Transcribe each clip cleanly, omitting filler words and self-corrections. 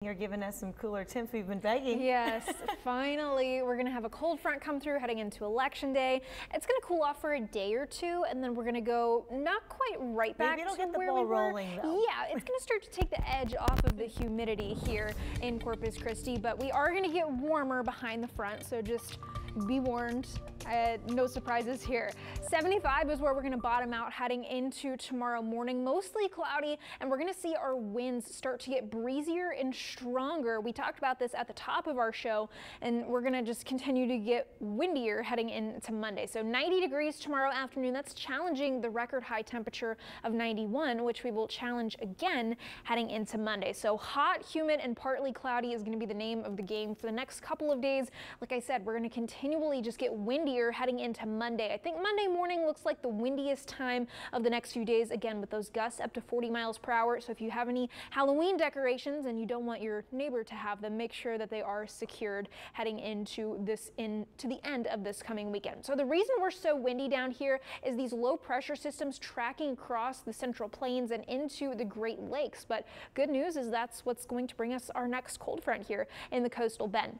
You're giving us some cooler temps we've been begging. Yes, finally, we're going to have a cold front come through heading into election day. It's going to cool off for a day or two, and then we're going to go not quite right back Maybe it'll to get the where ball we were. rolling, though. Yeah, it's going to start to take the edge off of the humidity here in Corpus Christi, but we are going to get warmer behind the front, so just be warned. No surprises here. 75 is where we're going to bottom out heading into tomorrow morning. Mostly cloudy, and we're going to see our winds start to get breezier and stronger. We talked about this at the top of our show, and we're going to just continue to get windier heading into Monday. So 90 degrees tomorrow afternoon. That's challenging the record high temperature of 91, which we will challenge again heading into Monday. So hot, humid, and partly cloudy is going to be the name of the game for the next couple of days. Like I said, we're going to continually just get windier heading into Monday. I think Monday morning looks like the windiest time of the next few days, again with those gusts up to 40 miles per hour. So if you have any Halloween decorations and you don't want your neighbor to have them, make sure that they are secured heading into the end of this coming weekend. So the reason we're so windy down here is these low pressure systems tracking across the Central Plains and into the Great Lakes. But good news is that's what's going to bring us our next cold front here in the coastal bend.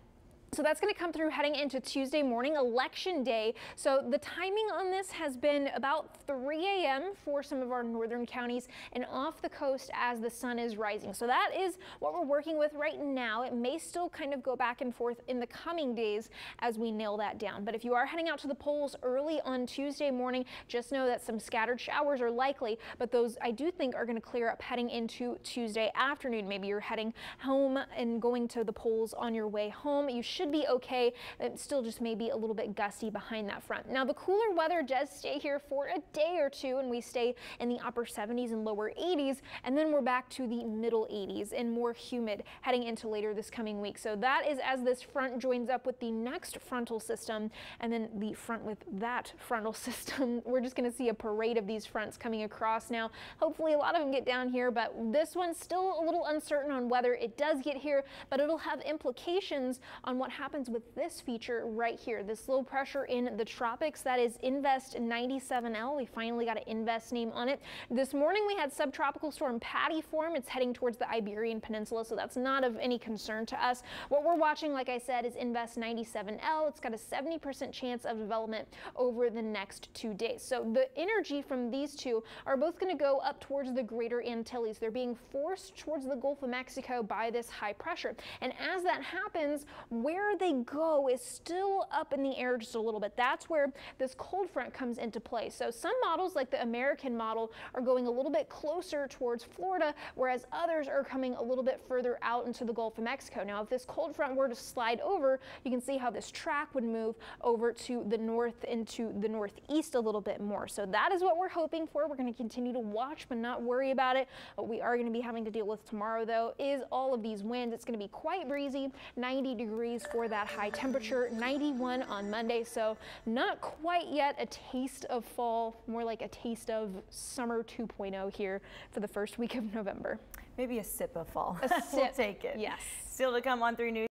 So that's going to come through heading into Tuesday morning, election day. So the timing on this has been about 3 a.m. for some of our northern counties and off the coast as the sun is rising. So that is what we're working with right now. It may still kind of go back and forth in the coming days as we nail that down. But if you are heading out to the polls early on Tuesday morning, just know that some scattered showers are likely, but those I do think are going to clear up heading into Tuesday afternoon. Maybe you're heading home and going to the polls on your way home. You should be okay. It still just may be a little bit gusty behind that front. Now the cooler weather does stay here for a day or two, and we stay in the upper 70s and lower 80s, and then we're back to the middle 80s and more humid heading into later this coming week. So that is as this front joins up with the next frontal system, and then the front with that frontal system. We're just going to see a parade of these fronts coming across now. Hopefully a lot of them get down here, but this one's still a little uncertain on whether it does get here, but it'll have implications on what happens with this feature right here, this low pressure in the tropics. That is Invest 97L. We finally got an Invest name on it. This morning we had subtropical storm Patty form. It's heading towards the Iberian Peninsula, so that's not of any concern to us. What we're watching, like I said, is Invest 97L. It's got a 70% chance of development over the next 2 days. So the energy from these two are both going to go up towards the greater Antilles. They're being forced towards the Gulf of Mexico by this high pressure. And as that happens, where they go is still up in the air just a little bit. That's where this cold front comes into play. So some models, like the American model, are going a little bit closer towards Florida, whereas others are coming a little bit further out into the Gulf of Mexico. Now, if this cold front were to slide over, you can see how this track would move over to the north into the northeast a little bit more. So that is what we're hoping for. We're going to continue to watch but not worry about it. What we are going to be having to deal with tomorrow, though, is all of these winds. It's going to be quite breezy, 90 degrees for that high temperature, 91 on Monday. So not quite yet a taste of fall, more like a taste of summer 2.0 here for the first week of November. Maybe a sip of fall. A sip. We'll take it. Yes. Still to come on 3 News.